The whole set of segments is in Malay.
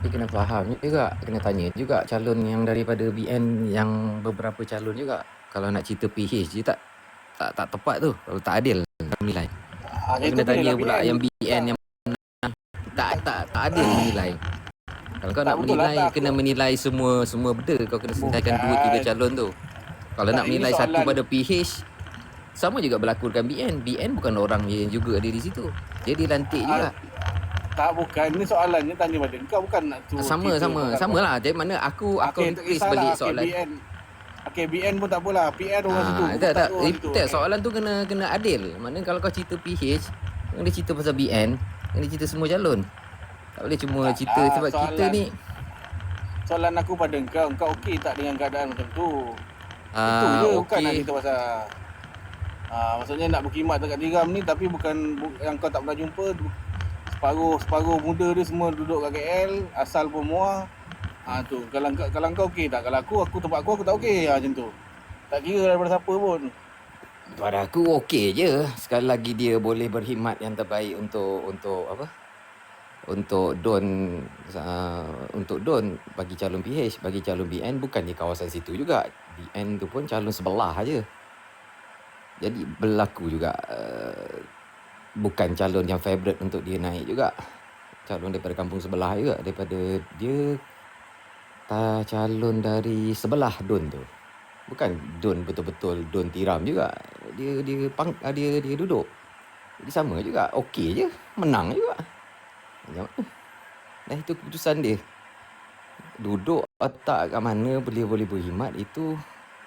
Tapi kena faham juga, kena tanya juga calon yang daripada BN yang beberapa calon juga. Kalau nak cerita PH je tak tepat tu. Kalau tak adil menilai. Kau Itu kena boleh tanya lah pula BN. yang BN yang tak adil menilai. Kalau kau Tak nak betul lah, menilai, tak kena aku. menilai semua benda. Kau kena selesaikan 2-3 Bukan. calon tu. Kalau Tak, nak ini menilai satu soalan. pada PH, sama juga berlaku dengan BN. BN bukan orang yang juga ada di situ. Dia dilantik juga. Tak, bukan. Ini soalannya tanya pada kau, bukan nak tu cerita orang. Sama lah. Jadi mana aku Okey, tak rephrase balik kisahlah. Okey, soalan. BN. Okey, BN pun tak apalah. PR orang situ. Aku tak tahu orang situ. Tak, Okey. soalan tu kena adil. Mana kalau kau cerita PH, kena dia cerita pasal BN, kena cerita semua calon. Tak boleh cuma cerita sebab kita ni. Soalan aku pada kau okey tak dengan keadaan macam tu? Itu je, bukan nak cerita pasal maksudnya nak berkhidmat dekat Tiram ni, tapi bukan yang kau tak pernah jumpa. Separuh muda dia semua duduk kat KL, asal pun Muar. Tu kalau kau okey tak? Kalau aku tempat aku tak okey macam tu. Tak kira daripada siapa pun. Pada aku okey je. Sekali lagi dia boleh berkhidmat yang terbaik untuk apa? Untuk Don bagi calon PH, bagi calon BN bukan di kawasan situ juga. BN tu pun calon sebelah aja. Jadi berlaku juga bukan calon yang favourite untuk dia naik juga. Calon daripada kampung sebelah juga, daripada dia calon dari sebelah Don tu. Bukan Don betul-betul Don Tiram juga. Dia duduk. Jadi sama juga, okey je, menang juga. Macam mana? Dah itu keputusan dia. Duduk otak kat mana boleh berkhidmat itu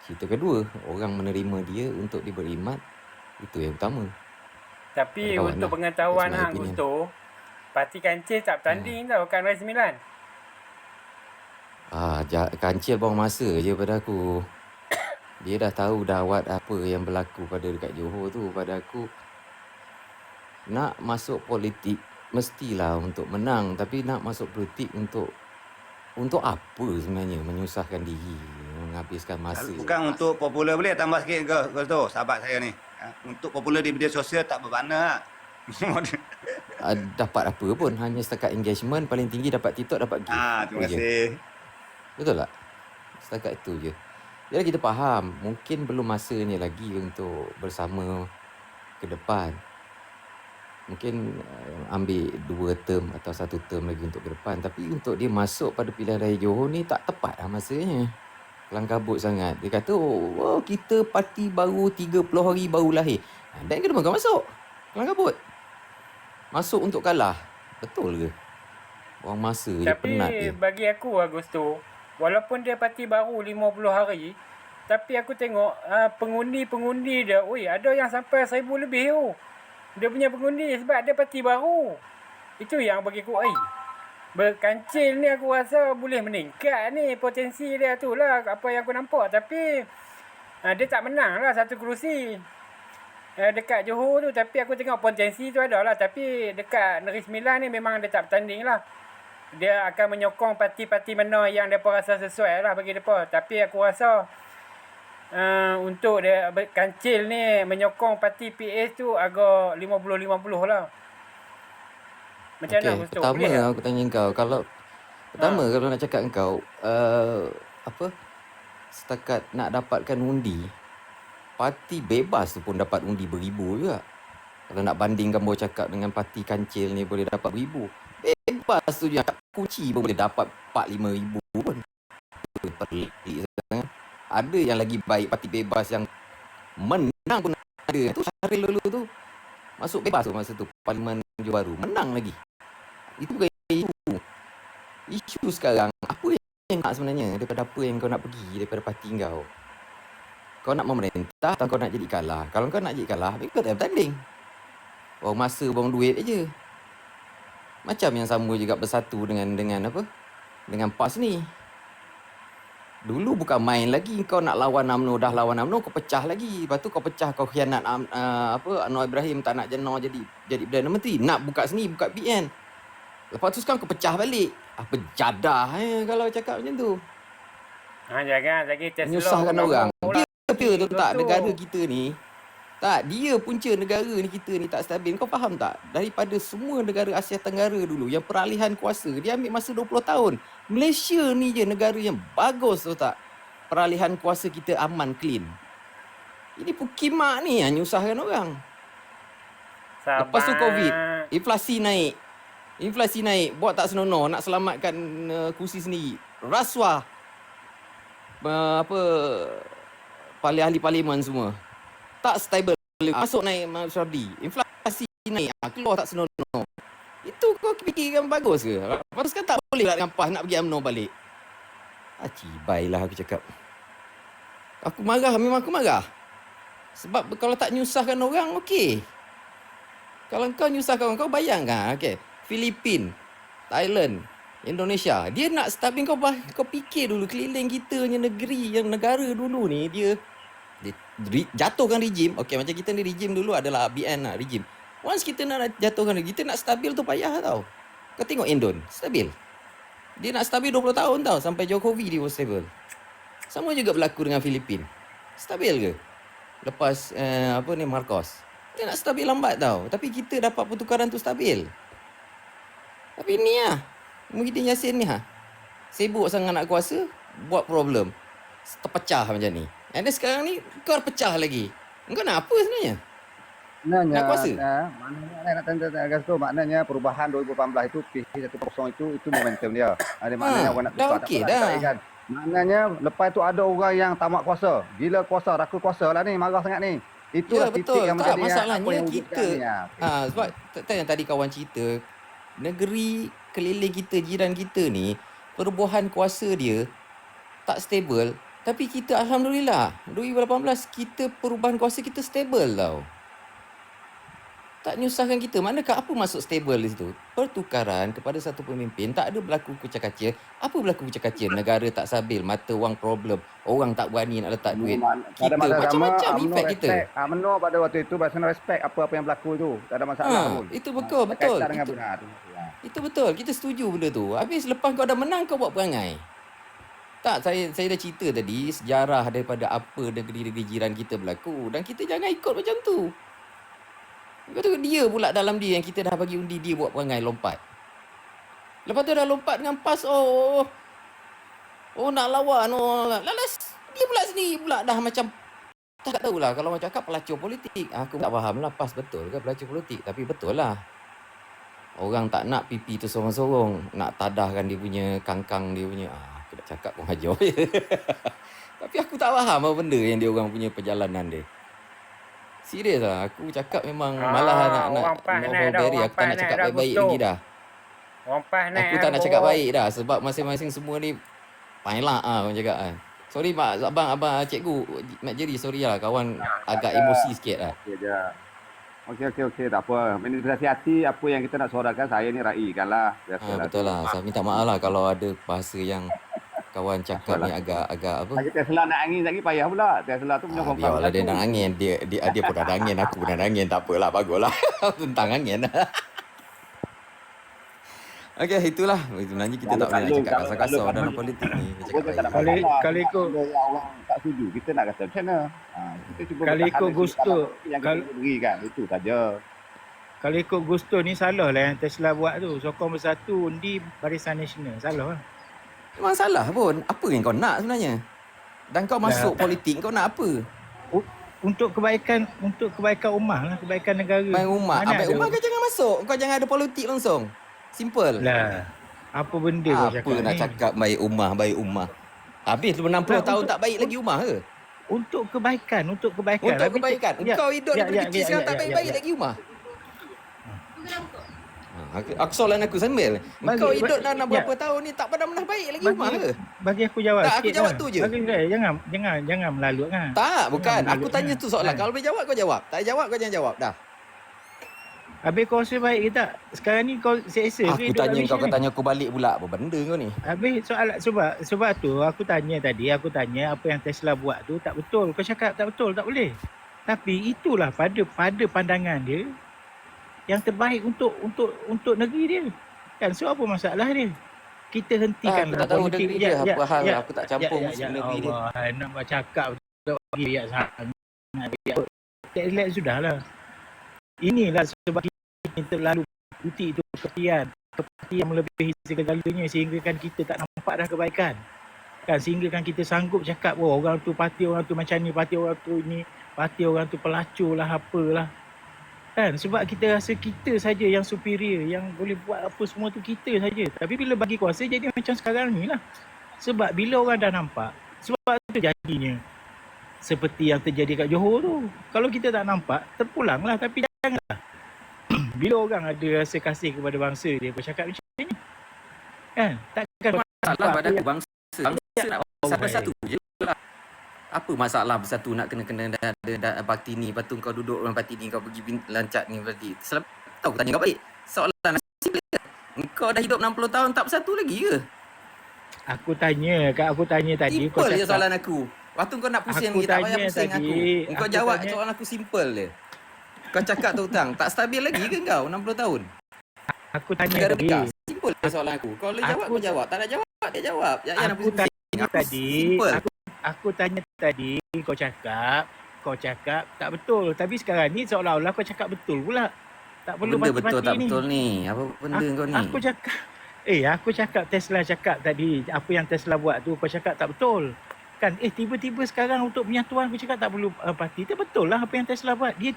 cerita kedua. Orang menerima dia untuk dia berkhidmat, itu yang utama. Tapi untuk pengetahuan Hang Gusto, parti Kancil tak bertanding tau kat Negeri Sembilan. Kancil buang masa je pada aku. Dia dah tahu dawat apa yang berlaku pada dekat Johor tu. Pada aku, nak masuk politik mestilah untuk menang. Tapi nak masuk politik untuk apa sebenarnya? Menyusahkan diri, menghabiskan masa. Bukan untuk popular, boleh tambah sikit ke tu sahabat saya ni. Untuk popular di media sosial tak bermakna. Dapat apa pun, hanya setakat engagement, paling tinggi dapat TikTok, dapat gift. Terima kasih. Betul tak? Setakat itu je. Jadi kita faham, mungkin belum masanya lagi untuk bersama ke depan. Mungkin ambil 2 term atau 1 term lagi untuk ke depan. Tapi untuk dia masuk pada pilihan raya Johor ni tak tepat lah masanya. Kelang kabut sangat. Dia kata, kita parti baru 30 hari baru lahir. Dan kenapa kau masuk? Kelang kabut. Masuk untuk kalah. Betul ke? Buang masa je, penat dia. Tapi bagi aku, Agusto, walaupun dia parti baru 50 hari, tapi aku tengok pengundi dia, ada yang sampai 1,000 lebih tu. Dia punya pengundi sebab dia parti baru. Itu yang bagi aku, Berkancil ni aku rasa boleh meningkat ni. Potensi dia tu lah apa yang aku nampak. Tapi dia tak menang lah satu kerusi dekat Johor tu. Tapi aku tengok potensi tu ada lah. Tapi dekat Negeri Sembilan ni memang dia tak bertanding lah. Dia akan menyokong parti-parti mana yang mereka rasa sesuai lah bagi mereka. Tapi aku rasa untuk dia Kancil ni menyokong parti PS tu agak 50-50 lah. Macam mana Gusto? Pertama aku tanya kau, kalau nak cakap kau setakat nak dapatkan undi, parti bebas tu pun dapat undi beribu juga. Kalau nak bandingkan bawa cakap dengan parti Kancil ni boleh dapat beribu, bebas tu je, kunci pun boleh dapat 4-5 ribu pun. Pelik sangat. Ada yang lagi baik parti bebas yang menang pun ada. Tu Syaril dulu tu masuk bebas tu masa tu Parlimen Johor Bahru, menang lagi. Itu bukan isu sekarang. Apa yang nak sebenarnya daripada apa yang kau nak pergi daripada parti kau? Kau nak memerintah atau kau nak jadi kalah? Kalau kau nak jadi kalah, kau tak bertanding. Buang masa, buang duit aja. Macam yang sama juga bersatu dengan apa? Dengan PAS ni. Dulu bukan main lagi, kau nak lawan UMNO, dah lawan UMNO, kau pecah lagi. Lepas tu kau pecah, kau khianat Anwar Ibrahim, tak nak jenar jadi Perdana Menteri. Nak buka sini, buka PN. Lepas tu sekarang kau pecah balik. Apa jadah kalau cakap macam tu. Jangan lagi terselok. Menyusahkan orang. Dia tu tak, negara kita ni Tak, dia punca negara ni kita ni tak stabil. Kau faham tak? Daripada semua negara Asia Tenggara dulu yang peralihan kuasa, dia ambil masa 20 tahun. Malaysia ni je negara yang bagus, tahu tak? Peralihan kuasa kita aman, clean. Ini pukimak ni yang nyusahkan orang. Lepas tu COVID, inflasi naik, buat tak senonoh, nak selamatkan kursi sendiri. Rasuah, ahli parlimen semua. Tak stable. Masuk naik Syabdi. Inflasi naik. Keluar tak senonoh. Itu kau fikirkan bagus ke? Lepas kan tak boleh nak PAS nak pergi UMNO balik. Cibai lah aku cakap. Aku marah. Memang aku marah. Sebab kalau tak nyusahkan orang, okey. Kalau kau nyusahkan orang, kau bayangkan. Okay. Filipin, Thailand, Indonesia. Dia nak stabil kau fikir dulu. Keliling kita punya negeri, yang negara dulu ni, dia jatuhkan rejim. Okey, macam kita ni rejim dulu adalah BN lah, rejim. Once kita nak jatuhkan rejim, kita nak stabil tu payah tau. Kau tengok Indon, stabil. Dia nak stabil 20 tahun tau, sampai Jokowi dia stable. Sama juga berlaku dengan Filipin. Stabil ke? Lepas Marcos. Dia nak stabil lambat tau. Tapi kita dapat pertukaran tu stabil. Tapi ni lah, Muhyiddin Yassin ni sibuk sangat nak kuasa, buat problem. Terpecah macam ni. Dan sekarang ni kau pecah lagi. Kau nak apa sebenarnya? Nak kuasa? Maknanya nak gas tu, maknanya perubahan 2018 itu P110 itu momentum dia. Ada maknanya orang nak tukar. Dah okey dah. Kan? Maknanya lepas tu ada orang yang tamak kuasa. Gila kuasa, raka kuasa lah ni, marah sangat ni. Itulah titik yang menjadi masalahnya kita. Sebab yang tadi kawan cerita, negeri keliling kita, jiran kita ni, perubahan kuasa dia tak stable. Tapi kita alhamdulillah 2018 kita perubahan kuasa kita stable tau. Tak nyusahkan kita. Manakah apa maksud stable di situ? Pertukaran kepada satu pemimpin, tak ada berlaku kucak-kacir. Apa berlaku kucak-kacir? Negara tak stabil, mata wang problem, orang tak berani nak letak duit. Kita macam-macam efek kita. UMNO pada waktu itu bahasa respect apa-apa yang berlaku tu. Tak ada masalah pun. Itu betul. Itu betul. Kita setuju benda tu. Habis lepas kau dah menang, kau buat perangai. Tak, saya dah cerita tadi sejarah daripada apa negeri-negeri jiran kita berlaku. Dan kita jangan ikut macam tu. Lepas tu dia pula dalam dia yang kita dah bagi undi, dia buat perangai lompat. Lepas tu dah lompat dengan PAS. Nak lawan. Lalas dia pula sendiri pula dah macam tak tahulah. Kalau orang cakap pelacur politik. Aku tak faham lah PAS betul ke pelacur politik. Tapi betul lah. Orang tak nak pipi tu sorong-sorong. Nak tadahkan dia punya kangkang dia punya. Aku dah cakap pun hajar je. Tapi aku tak faham apa benda yang dia orang punya perjalanan dia. Serius lah. Aku cakap memang malah nak Berry. Aku tak nak cakap baik-baik lagi dah. Aku tak nak cakap baik dah. Sebab masing-masing semua ni pailak lah orang cakap kan. Sorry mak, abang cikgu Mat Jerry, sorry lah kawan agak emosi sikit lah. Okey, tak apa. Manifestasi hati apa yang kita nak suarakan, saya ni raihkan lah. Betul lah. Saya minta maaf lah kalau ada bahasa yang kawan cakap ni agak apa. Lagi Tesla nak angin lagi payah pula. Tesla tu punya biarlah dia nak angin. Dia pun ada angin, aku pun ada angin. Tak apalah, baguslah. Tentang angin. Okey, itulah. Sebenarnya kita tak boleh nak cakap kasar-kasar dalam politik ni. Kalau ikut orang tak setuju, kita nak kata macam mana? Kita cuba kalau ikut gusto yang kita berikan, itu saja. Kalau ikut gusto ni salah lah yang Tesla buat tu. Sokong bersatu undi Barisan Nasional. Salah lah. Memang salah pun. Apa yang kau nak sebenarnya? Dan kau masuk politik, kau nak apa? Untuk kebaikan ummah lah, kebaikan negara. Baik ummah. Baik ummah kau jangan masuk. Kau jangan ada politik langsung. Simple. Lah. Apa benda kau cakap ni? Apa nak cakap baik ummah. Habis 60 tahun tak baik lagi ummah ke? Untuk kebaikan. Untuk kebaikan. Kau hidup daripada kecil sekarang tak baik-baik lagi ummah. Aku soalan aku sambil. Kau hidup dalam berapa tahun ni tak pernah baik lagi ummah ke? Bagi aku jawab tak, sikit. Aku jawab tu je. Jangan melalut kan. Tak, bukan. Aku tanya tu soalan. Kalau boleh jawab kau jawab. Tak jawab kau jangan jawab dah. Habis kau rasa baik ke tak? Sekarang ni kau selesa ke? Aku tanya kau tanya aku balik pula. Apa benda kau ni? Habis sebab tu aku tanya apa yang Tesla buat tu tak betul. Kau cakap tak betul, tak boleh. Tapi itulah pada pandangan dia yang terbaik untuk negeri dia. Kan so apa masalah dia? Kita hentikan aku tak tahu negeri dia apa hal aku tak campur negeri dia. Nak cakap bagi sangat. relax sudahlah. Inilah sebab kita terlalu putih itu kepartian yang melebihi segala-galanya sehingga kan kita tak nampak dah kebaikan. Kan sehingga kan kita sanggup cakap orang tu parti orang tu macam ni, parti orang tu ini, parti orang tu pelacur lah, apalah. Kan sebab kita rasa kita saja yang superior, yang boleh buat apa semua tu kita saja. Tapi bila bagi kuasa jadi macam sekarang ni lah. Sebab bila orang dah nampak, sebab tu jadinya seperti yang terjadi kat Johor tu. Kalau kita tak nampak, terpulanglah. Tapi janganlah. Bila orang ada rasa kasih kepada bangsa dia bercakap macam ni. Kan? Takkan Masalah pada aku bangsa nak bersatu je lah. Apa masalah bersatu nak kena ada parti ni, lepas tu kau duduk dalam parti ni, kau pergi lancat ni parti. Tahu aku tanya kau baik. Soalan nasib dia. Kau dah hidup 60 tahun tak bersatu lagi ke? Aku tanya tadi. Simple je soalan aku. Waktu kau nak pusing lagi, tak payah pusing tadi, aku. Kau jawab soalan aku simple je. Kau cakap tu hutang, tak stabil lagi ke kau 60 tahun? Aku tanya Negara tadi. bekas. Simple je soalan aku. Kau boleh jawab, kau jawab. Tak nak jawab, dia jawab. Jangan nak Aku pusing. tanya tadi. Simple. Aku tanya tadi, kau cakap tak betul. Tapi sekarang ni seolah-olah kau cakap betul pula. Tak perlu Benda betul mati-mati tak ni. betul ni? Apa benda kau ni? Aku cakap Tesla cakap tadi, apa yang Tesla buat tu kau cakap tak betul. Kan tiba-tiba sekarang untuk penyatuan kau cakap tak perlu parti. Itu betul lah apa yang Tesla buat. Dia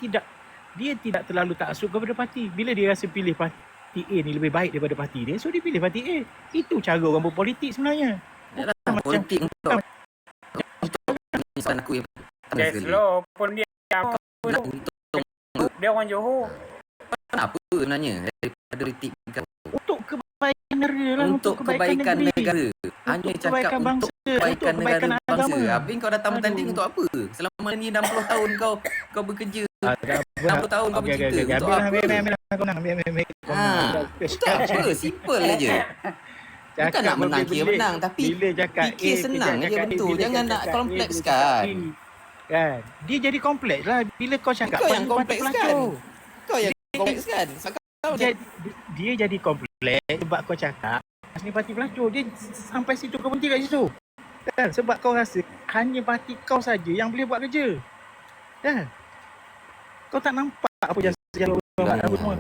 tidak terlalu taksub kepada parti. Bila dia rasa pilih parti A ni lebih baik daripada parti dia, so dia pilih parti A. Itu cara orang berpolitik sebenarnya. Yalah, politik untuk soalan aku yang pertama sekali. Tesla pun dia Nak untung dia orang Johor. apa sebenarnya daripada politik kau? Untuk kebaikan negara lah. Untuk kebaikan negara. Hanya cakap kebaikan bangsa, untuk kebaikan untuk negara kebaikan bangsa. agama. Habis kau datang bertanding untuk apa? Selama ni 60 tahun kau bekerja. 60 tahun kau bercinta. Untuk apa? Untuk apa? Simple je. Bukan nak menang kira menang, tapi fikir senang je betul. Jangan nak komplekskan. Kan? Dia jadi kompleks lah bila kau cakap. Kau yang komplekskan. Kau yang komplekskan. Dia jadi kompleks sebab kau cakap ni parti pelacur. Dia sampai situ kau berhenti kat situ. Kan? Sebab kau rasa hanya parti kau saja yang boleh buat kerja. Kan? Kau tak nampak apa yang semua.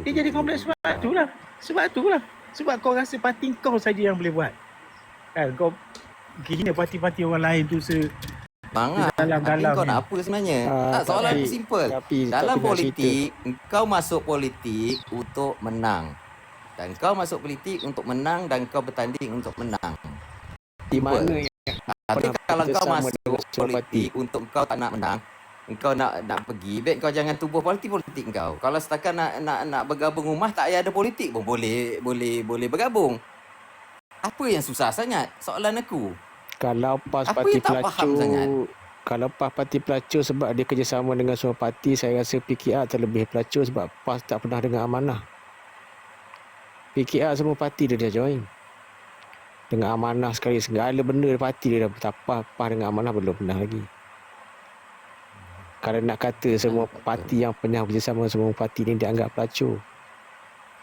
Dia jadi kompleks sebab itulah. Sebab kau rasa parti kau saja yang boleh buat. Kan? Kau hina parti-parti orang lain tu Galang-galang. Kau nak apa sebenarnya? Soalan aku simple. Dalam politik, kau masuk politik untuk menang. Dan kau masuk politik untuk menang dan kau bertanding untuk menang. Di mana Tapi kalau kau masuk politik untuk kau tak nak menang, kau nak pergi, baik kau jangan tubuh politik kau. Kalau setakat nak bergabung rumah, tak payah ada politik pun boleh bergabung. Apa yang susah sangat? Soalan aku. kalau PAS Apa parti yang tak faham sangat? pelacur, kalau PAS parti pelacur sebab dia kerjasama dengan semua parti, saya rasa PKR terlebih pelacur sebab PAS tak pernah dengar amanah. PKR semua parti dia dah join. Dengan amanah sekali, segala benda parti dia dah bertapah. PAS dengan amanah belum pernah lagi. Kalau nak kata semua parti yang pernah bekerjasama semua parti ni dianggap pelacur,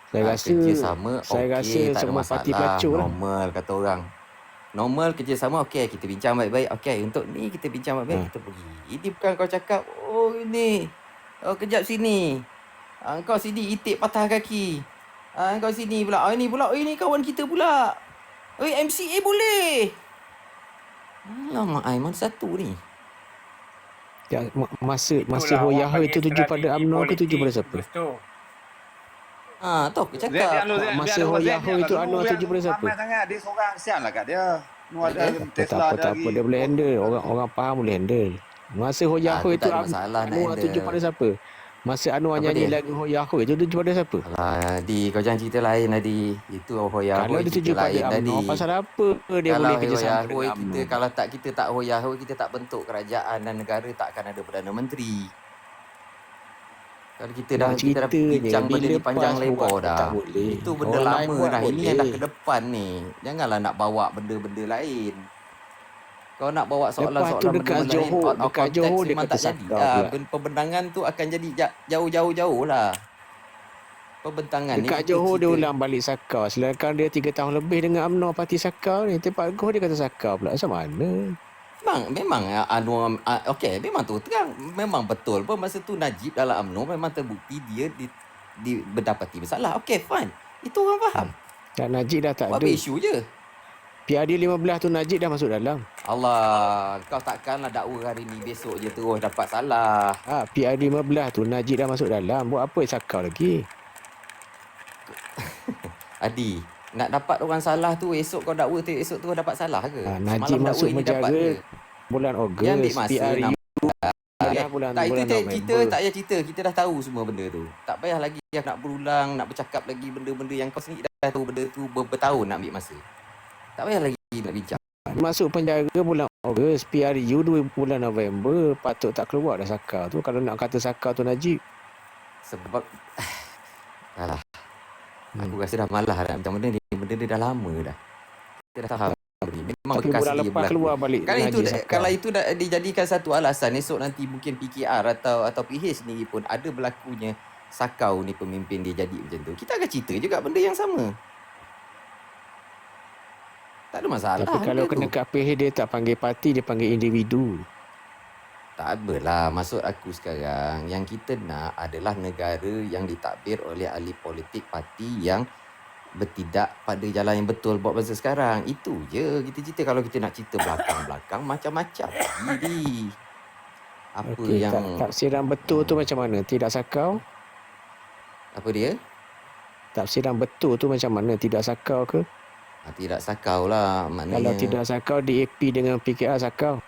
saya rasa kerjasama okey, tak ada semua parti masalah. pelacur lah. Normal kata orang. Normal kerjasama okey, kita bincang baik-baik. Okey, untuk ni kita bincang baik-baik, kita pergi. Ini bukan kau cakap, oh ini, oh kejap sini. Kau sini itik patah kaki. Kau sini pula. Ini pula, ini kawan kita pula. MCA boleh. Alamak, Aiman satu ni. Ya, masa Hoyaha itu tuju pada UMNO ke tuju pada siapa? Tahu aku cakap. Masa Hoyaha itu UMNO tuju pada siapa? Ramai sangat, dia seorang kesian lah kat dia. Ada Tesla Tak apa, dia boleh handle. Orang faham boleh handle. Masa Hoyaha itu tak ada masalah nak UMNO tuju handle. pada siapa? Masa Anwar nyanyi lagu Hoyaha itu tuju pada siapa? Alah, Adi, kau jangan cerita lain, Adi. Itu Hoya Kalau dia tuju pada UMNO, pasal apa dia boleh kerjasama dengan UMNO? Kalau kita tak Hoya, kita tak bentuk kerajaan dan negara, tak akan ada Perdana Menteri. Kalau kita dah bincang benda ni panjang lebar dah. Itu benda lama dah. Ini yang dah ke depan ni. Janganlah nak bawa benda-benda lain. Kau nak bawa soalan-soalan dekat benda Johor, lain, dekat Johor dia memang kata tak jadi. sakar pula. Pembentangan tu akan jadi jauh-jauh lah. Pembentangan dekat ni Johor dia ulang balik Sakar. Sedangkan dia 3 tahun lebih dengan UMNO parti Sakar ni. Tempat Goh dia kata Sakar pula. Macam mana? memang Anwar okey, memang tu terang. Memang betul pun masa tu Najib dalam UMNO memang terbukti dia berdapati bersalah. Okey, fine. Itu orang faham. Dan Najib dah tak Apa ada. isu je? PRD 15 tu Najib dah masuk dalam. Allah, kau takkanlah dakwa hari ni besok je terus dapat salah. PRD 15 tu Najib dah masuk dalam. Buat apa sakau lagi? Adi, nak dapat orang salah tu esok kau dakwa tu esok tu dapat salah ke? Najib Semalam dakwa masuk ini dapat penjara ke? bulan Dia Ogos. ambil masa PRU nak dah bulan tak, itu November. cerita, tak payah cerita. Kita dah tahu semua benda tu. Tak payah lagi nak berulang, nak bercakap lagi benda-benda yang kau sendiri dah tahu benda tu bertahun nak ambil masa. Tak payah lagi nak bincang. Masuk penjara bulan Ogos, PRU 2 bulan November. Patut tak keluar dah sakau tu. Kalau nak kata sakau tu Najib. Sebab alah. Aku rasa dah malah dah macam benda ni. Benda dia dah lama dah. Kita dah faham. Memang Tapi bekas bulan dia lepas berlaku. keluar balik Kan itu Najib sakau. kalau itu dah dijadikan satu alasan esok nanti mungkin PKR atau PH sendiri pun ada berlakunya sakau ni pemimpin dia jadi macam tu. Kita akan cerita juga benda yang sama. Tak ada masalah. Tapi kalau benda kena tu. kat PH dia tak panggil parti, dia panggil individu. Tak apalah, maksud aku sekarang yang kita nak adalah negara yang ditadbir oleh ahli politik parti yang bertindak pada jalan yang betul buat masa sekarang. Itu je kita cerita. Kalau kita nak cerita belakang-belakang macam-macam lagi. Apa Okey, yang tafsiran betul tu macam mana? Tidak sakau? apa dia? Tafsiran betul tu macam mana? Tidak sakau ke? Tidak sakau lah Kalau maknanya. tidak sakau, DAP dengan PKR sakau.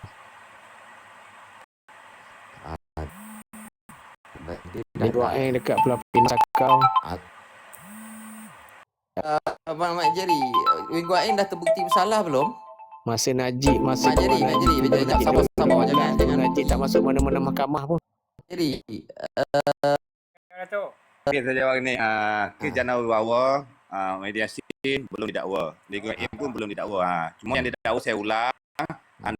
Dia yang dekat pelapin sakau. Abang Mak Jerry, Minggu Ain dah terbukti bersalah belum? Masa Najib, masa Mak Jerry, sabar jangan Najib tak masuk mana-mana mahkamah pun. Jerry, Datuk. Okey, saya jawab ni. Kes Jana Wibawa, mediasi belum didakwa. Legal aim pun belum didakwa. Cuma yang didakwa saya ulang,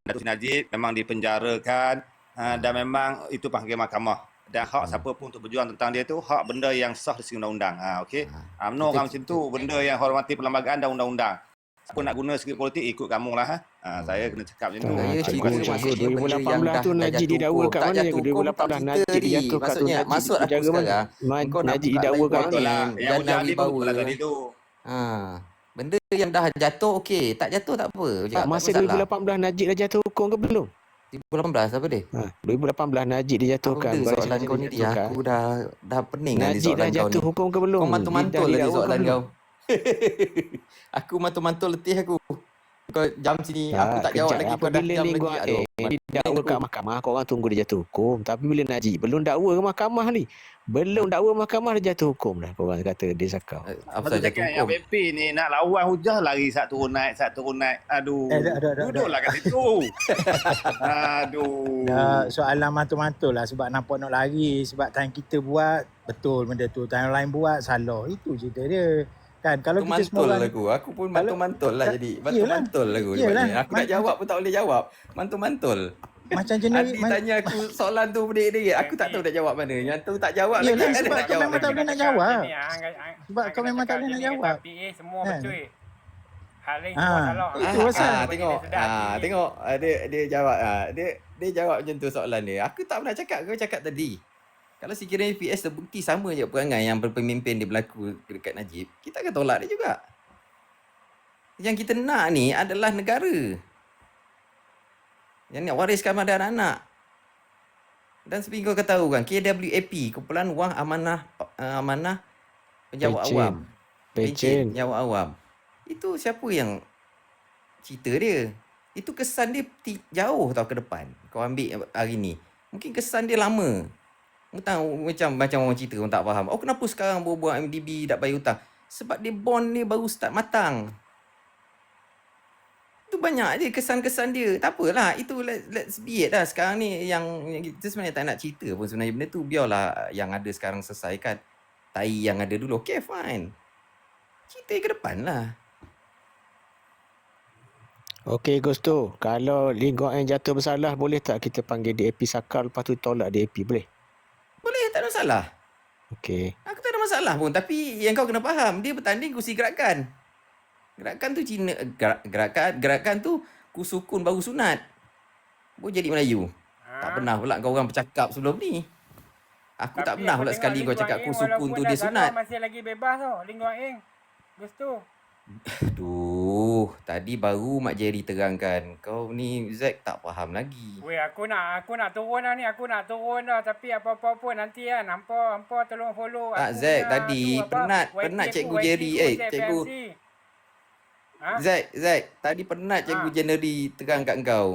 Datuk Najib memang dipenjarakan dan memang itu panggil mahkamah. Dan hak siapa pun untuk berjuang tentang dia tu, hak benda yang sah dari segi undang-undang. Okey. UMNO kan macam tu, benda yang hormati perlembagaan dan undang-undang. Siapa nak guna segi politik, ikut kamu lah. Saya kena cakap macam tu. Saya Terima cerita kasih. maksudnya benda yang 2018 tu dah Najib jatuh didakwa hukum. kat Tak mana? jatuh hukum, tak 2018 cerita Najib ni. dijatuh kat tu. Maksudnya, Najib maksud aku penjara mana? sekarang, kau nak Najib buka didakwa lain kat konten. mana? Yang Jana Ujali pun Wibawa. pula tadi tu. Benda yang dah jatuh okey, tak jatuh tak apa. Tak, masa 2018 Najib dah jatuh hukum ke belum? 2018 apa dia? 2018 Najib dijatuhkan. Apa Barisan soalan kau ni dia? dijatuhkan. Aku dah pening dengan Najib dah soalan kau ni. jatuh hukum ke belum? Kau mantul-mantul Dia dah lagi didakwa soalan ke kau. belum? Aku mantul-mantul letih aku. Kau jam sini, aku tak jawab lagi. Kau dah Apabila jam Linggo lagi. Aduh, didakwa kat mahkamah, korang tunggu dia jatuh hukum. Tapi bila Najib belum dakwa ke mahkamah ni, belum dakwa mahkamah dia jatuh hukum dah. Korang kata dia sakau. apa Pasal saja cakap yang hukum? BP ni nak lawan hujah lari sat turun naik. Aduh. Duduklah kat situ. Aduh. Soalan mantul-mantul lah sebab nampak nak lari. Sebab time kita buat, betul benda tu. Time lain buat, salah. Itu cerita dia. Kan kalau kita semua Mantul orang aku pun mantul-mantul lah jadi. Yelah. Mantul aku. Yelah. Aku nak jawab pun tak boleh jawab. Mantul-mantul. macam jenis Adi tanya aku soalan tu berdiri. Aku tak tahu nak jawab mana. Yang tu tak jawab lagi. Yelah, Ada sebab nak kau jawab memang tak lagi. boleh nak jawab. Sebab kau memang tak boleh nak jawab. PA semua Kan? betul. Hal lain Ah, semua salah. itu pasal. Tengok. Tengok. Dia jawab. Dia jawab macam tu soalan dia. Aku tak pernah cakap. Kau cakap tadi. Kalau sekiranya PS terbukti sama je perangai yang berpemimpin dia berlaku dekat Najib, kita akan tolak dia juga. Yang kita nak ni adalah negara yang nak wariskan pada anak-anak. Dan seperti kau tahu kan, KWAP, Kumpulan Wang Amanah Penjawat Pencen. Awam. Pencen. Penjawat Awam. Itu siapa yang cerita dia? Itu kesan dia jauh tau ke depan. Kau ambil hari ni. Mungkin kesan dia lama. Kau tahu macam orang cerita, orang tak faham. Oh, kenapa sekarang buat MDB tak bayar hutang? Sebab dia bond ni baru start matang. Itu banyak je kesan-kesan dia. Tak apalah, itu let's be it lah. Sekarang ni yang kita sebenarnya tak nak cerita pun sebenarnya benda tu. Biarlah yang ada sekarang selesaikan. Tai yang ada dulu. Okay, fine. Cerita ke depan lah. Okey Gusto, kalau Linggo yang jatuh bersalah, boleh tak kita panggil DAP sakal lepas tu tolak DAP, boleh? Boleh, tak ada masalah. Okey. Aku tak ada masalah pun. Tapi yang kau kena faham, dia bertanding kursi gerakan. Gerakan tu Cina. Gerakan tu kusukun baru sunat. Baru jadi Melayu. Tak pernah pula kau orang bercakap sebelum ni. Aku tak Tapi pernah aku pula tengok sekali Ling kau Guan cakap Eng aku sukun walaupun tu dah dia salah sunat. masih lagi bebas tau Ling Guan Eng. Gus tu. Aduh, tadi baru Mak Jerry terangkan. Kau ni Zack tak faham lagi. Weh, aku nak turun dah ni. Aku nak turun dah. Tapi apa-apa pun nanti kan. Hampa tolong follow Tak aku Zack punya tadi tu apa. penat YT Cikgu aku, Jerry. YT aku, Cikgu FMC. Ha? Zack, tadi penat Cikgu Ha. January terang kat kau.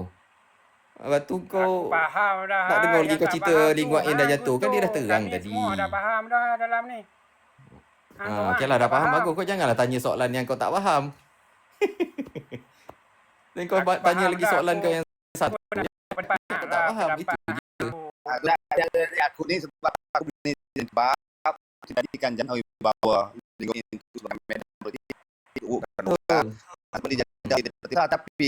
Lepas tu Aku kau faham dah. nak dengar lagi Yang kau tak cerita faham Ling tu Guan Eng dah jatuh. Gus Kan tu. dia dah terang Kami tadi. semua dah faham dah dalam ni. Ah, Kau okeylah dah faham bagus. Kau janganlah tanya soalan yang kau tak faham. Dan kau Aku tanya faham lagi dah. soalan kau Aku yang satu. pendapat Kau tak lah. faham itu. Pendapat. Aku ni sebab aku ni sebab jadikan Januari bawa Ling Guan Eng itu sebagai medan politik itu bukan orang seperti jadi tapi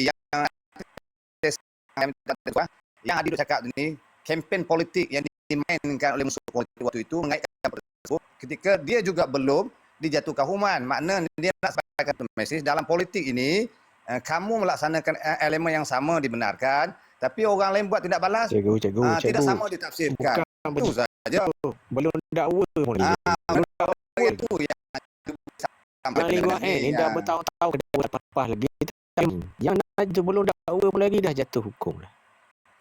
yang Adi cakap ni kempen politik yang dimainkan oleh musuh politik waktu itu mengaitkan tersebut ketika dia juga belum dijatuhkan hukuman. Makna dia nak sampaikan mesej dalam politik ini kamu melaksanakan elemen yang sama dibenarkan tapi orang lain buat tindak balas tidak sama ditafsirkan. Bukan Itu saja. belum dakwa pun lagi. Itu yang sampai Ling Guan Eng ni dah bertahun-tahun kena lepas lagi. Yang nak tu belum dakwa pun lagi dah jatuh hukum lah.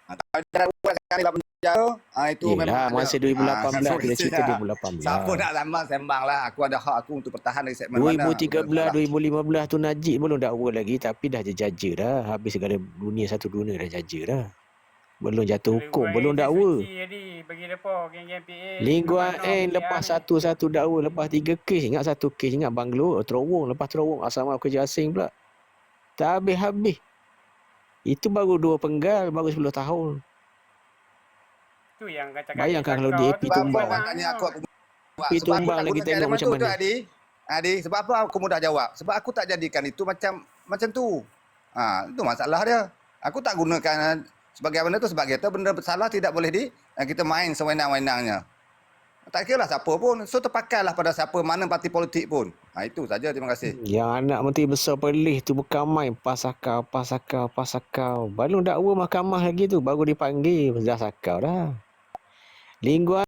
Ada buat sekali lah penjara. Itu Yelah, memang masa 2018 kita cerita 2018. Siapa nak sembang lah. Aku ada hak aku untuk bertahan dari segmen mana. 2013, 2015 tu Najib belum dakwa lagi tapi dah jaja dah. Habis segala satu dunia dah jaja dah. Belum jatuh hukum, belum dakwa. Bagi depa geng-geng PA. Ling Guan Eng lepas satu dakwa, lepas 3 kes. Ingat satu kes, ingat Banglo, terowong. Lepas terowong asrama kerja asing pula. Tak habis-habis. Itu baru 2 penggal, baru 10 tahun. Tu yang kata Bayangkan kalau DAP tumbang. DAP tumbang lagi tengok macam mana. Adi, sebab apa aku mudah jawab? Sebab aku tak jadikan itu macam tu. Itu masalah dia. Aku tak gunakan sebagai benda tu sebab kita benda bersalah tidak boleh kita main sewenang-wenangnya. Tak kira lah siapa pun. So terpakailah pada siapa mana parti politik pun. Itu saja, terima kasih. Yang anak Menteri Besar Perlis tu bukan main pasakau. Belum dakwa mahkamah lagi tu. Baru dipanggil. Dah sakau dah. Ling Guan